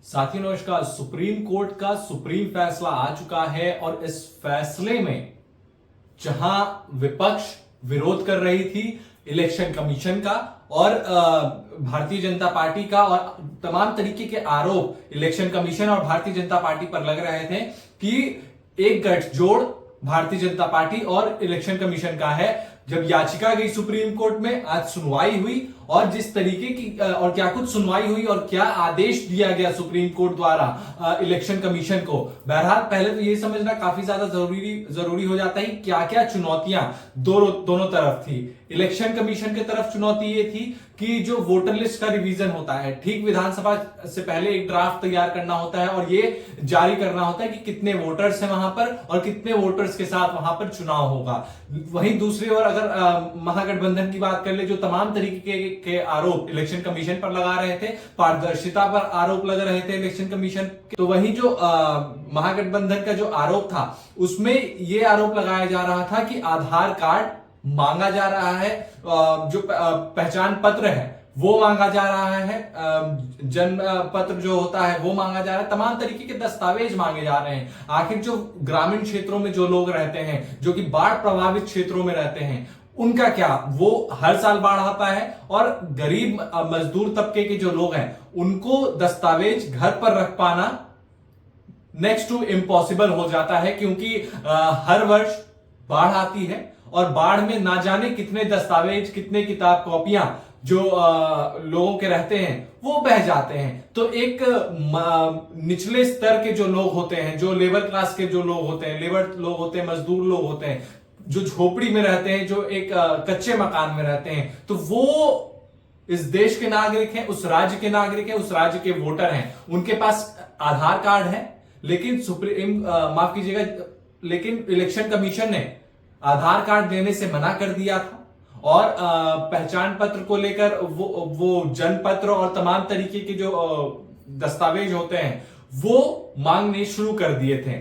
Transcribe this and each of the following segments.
साथियों नमस्कार। Supreme court का सुप्रीम फैसला आ चुका है और इस फैसले में जहां विपक्ष विरोध कर रही थी इलेक्शन कमीशन का और भारतीय जनता पार्टी का, और तमाम तरीके के आरोप इलेक्शन कमीशन और भारतीय जनता पार्टी पर लग रहे थे कि एक गठजोड़ भारतीय जनता पार्टी और इलेक्शन कमीशन का है। जब याचिका गई सुप्रीम कोर्ट में, आज सुनवाई हुई और जिस तरीके की और क्या कुछ सुनवाई हुई और क्या आदेश दिया गया सुप्रीम कोर्ट द्वारा इलेक्शन कमीशन को, बहरहाल पहले तो ये समझना काफी ज्यादा जरूरी हो जाता है कि क्या क्या चुनौतियां दोनों तरफ थी। इलेक्शन कमीशन की तरफ चुनौती ये थी कि जो वोटर लिस्ट का रिवीजन होता है, ठीक विधानसभा से पहले एक ड्राफ्ट तैयार करना होता है और ये जारी करना होता है कि कितने वोटर्स हैं वहां पर और कितने वोटर्स के साथ वहां पर चुनाव होगा। वहीं दूसरी ओर अगर महागठबंधन की बात कर ले, जो तमाम तरीके के आरोप इलेक्शन कमीशन पर लगा रहे थे, पारदर्शिता पर आरोप लग रहे थे इलेक्शन कमीशन के, तो वहीं जो महागठबंधन का जो आरोप था उसमें यह आरोप लगाया जा रहा था कि आधार कार्ड मांगा जा रहा है, जो पहचान पत्र है वो मांगा जा रहा है, जन्म पत्र जो होता है वो मांगा जा रहा है, तमाम तरीके के दस्तावेज मांगे जा रहे हैं। आखिर जो ग्रामीण क्षेत्रों में जो लोग रहते हैं, जो कि बाढ़ प्रभावित क्षेत्रों में रहते हैं, उनका क्या, वो हर साल बाढ़ आता है और गरीब मजदूर तबके के जो लोग हैं उनको दस्तावेज घर पर रख पाना नेक्स्ट टू इम्पॉसिबल हो जाता है, क्योंकि हर वर्ष बाढ़ आती है और बाढ़ में ना जाने कितने दस्तावेज, कितने किताब कॉपियां जो लोगों के रहते हैं वो बह जाते हैं। तो एक निचले स्तर के जो लोग होते हैं, जो लेबर क्लास के जो लोग होते हैं, लेबर लोग होते हैं, मजदूर लोग होते हैं, जो झोपड़ी में रहते हैं, जो एक कच्चे मकान में रहते हैं, तो वो इस देश के नागरिक हैं, उस राज्य के नागरिक हैं, उस राज्य के वोटर हैं। उनके पास आधार कार्ड है, लेकिन माफ कीजिएगा, लेकिन इलेक्शन कमीशन ने आधार कार्ड देने से मना कर दिया था और पहचान पत्र को लेकर वो जन्म पत्र और तमाम तरीके के जो दस्तावेज होते हैं वो मांगने शुरू कर दिए थे।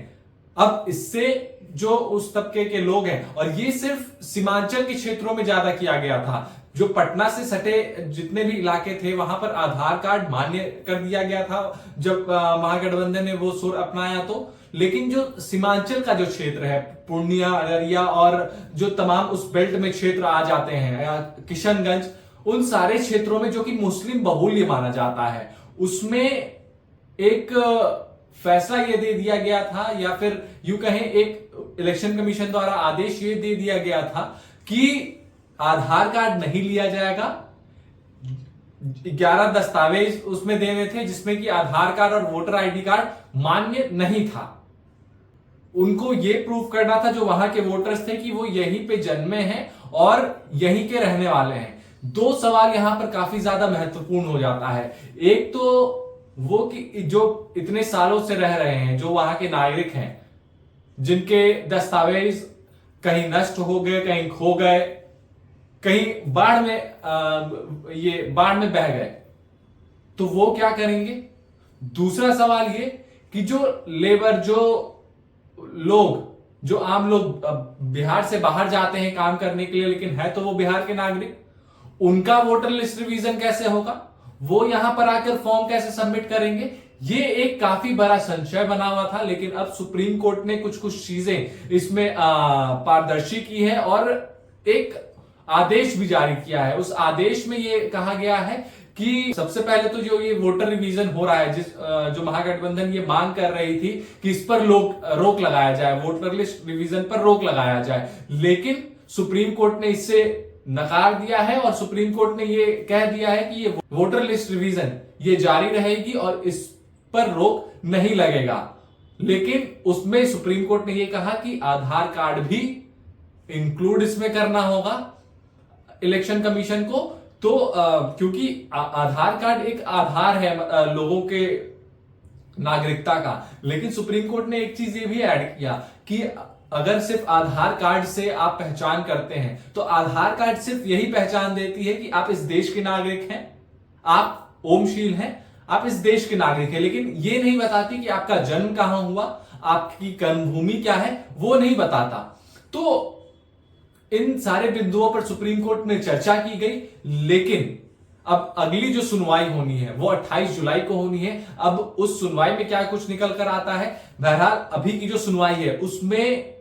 अब इससे जो उस तबके के लोग हैं, और ये सिर्फ सीमांचल के क्षेत्रों में ज्यादा किया गया था, जो पटना से सटे जितने भी इलाके थे वहां पर आधार कार्ड मान्य कर दिया गया था जब महागठबंधन ने वो सुर अपनाया तो। लेकिन जो सीमांचल का जो क्षेत्र है, पूर्णिया, अररिया और जो तमाम उस बेल्ट में क्षेत्र आ जाते हैं, किशनगंज, उन सारे क्षेत्रों में जो कि मुस्लिम बहुल्य माना जाता है, उसमें एक फैसला ये दे दिया गया था, या फिर यूं कहें एक इलेक्शन कमीशन द्वारा आदेश ये दे दिया गया था कि आधार कार्ड नहीं लिया जाएगा। 11 दस्तावेज उसमें देने थे जिसमें कि आधार कार्ड और वोटर आईडी कार्ड मान्य नहीं था। उनको ये प्रूव करना था जो वहां के वोटर्स थे कि वो यहीं पे जन्मे हैं और यहीं के रहने वाले हैं। दो सवाल यहां पर काफी ज्यादा महत्वपूर्ण हो जाता है। एक तो वो कि जो इतने सालों से रह रहे हैं, जो वहां के नागरिक हैं, जिनके दस्तावेज कहीं नष्ट हो गए, कहीं खो गए, कहीं बाढ़ में बह गए, तो वो क्या करेंगे। दूसरा सवाल ये कि जो लेबर, जो लोग, जो आम लोग बिहार से बाहर जाते हैं काम करने के लिए, लेकिन है तो वो बिहार के नागरिक, उनका वोटर लिस्ट रिवीजन कैसे होगा, वो यहां पर आकर फॉर्म कैसे सबमिट करेंगे, ये एक काफी बड़ा संशय बना हुआ था। लेकिन अब सुप्रीम कोर्ट ने कुछ चीजें इसमें पारदर्शी की है और एक आदेश भी जारी किया है। उस आदेश में ये कहा गया है कि सबसे पहले तो जो ये वोटर रिवीजन हो रहा है, जो महागठबंधन ये मांग कर रही थी कि इस पर रोक लगाया जाए, वोटर लिस्ट रिवीजन पर रोक लगाया जाए, लेकिन सुप्रीम कोर्ट ने इससे नकार दिया है और सुप्रीम कोर्ट ने ये कह दिया है कि ये वोटर लिस्ट रिवीजन ये जारी रहेगी और इस पर रोक नहीं लगेगा। लेकिन उसमें सुप्रीम कोर्ट ने ये कहा कि आधार कार्ड भी इंक्लूड इसमें करना होगा इलेक्शन कमीशन को। तो क्योंकि आधार कार्ड एक आधार है लोगों के नागरिकता का, लेकिन सुप्रीम कोर्ट ने एक चीज ये भी ऐड किया कि अगर सिर्फ आधार कार्ड से आप पहचान करते हैं तो आधार कार्ड सिर्फ यही पहचान देती है कि आप इस देश के नागरिक हैं, आप ओमशील हैं, आप इस देश के नागरिक हैं, लेकिन ये नहीं बताती कि आपका जन्म कहां हुआ, आपकी कर्मभूमि क्या है, वो नहीं बताता। तो इन सारे बिंदुओं पर सुप्रीम कोर्ट में चर्चा की गई, लेकिन अब अगली जो सुनवाई होनी है वो 28 जुलाई को होनी है। अब उस सुनवाई में क्या कुछ निकल कर आता है, बहरहाल अभी की जो सुनवाई है उसमें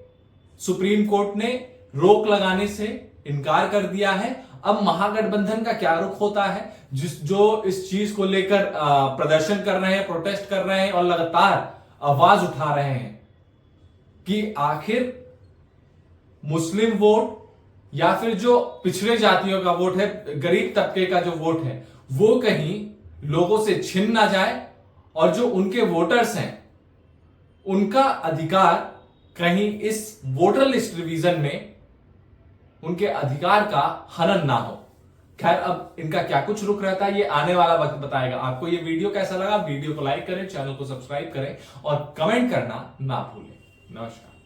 सुप्रीम कोर्ट ने रोक लगाने से इनकार कर दिया है। अब महागठबंधन का क्या रुख होता है, जो इस चीज को लेकर प्रदर्शन कर रहे हैं, प्रोटेस्ट कर रहे हैं और लगातार आवाज उठा रहे हैं कि आखिर मुस्लिम वोट या फिर जो पिछड़े जातियों का वोट है, गरीब तबके का जो वोट है, वो कहीं लोगों से छिन ना जाए और जो उनके वोटर्स हैं उनका अधिकार कहीं इस वोटर लिस्ट रिवीजन में उनके अधिकार का हनन ना हो। खैर, अब इनका क्या कुछ रुख रहता है ये आने वाला वक्त बताएगा। आपको ये वीडियो कैसा लगा, वीडियो को लाइक करें, चैनल को सब्सक्राइब करें और कमेंट करना ना भूलें। नमस्कार।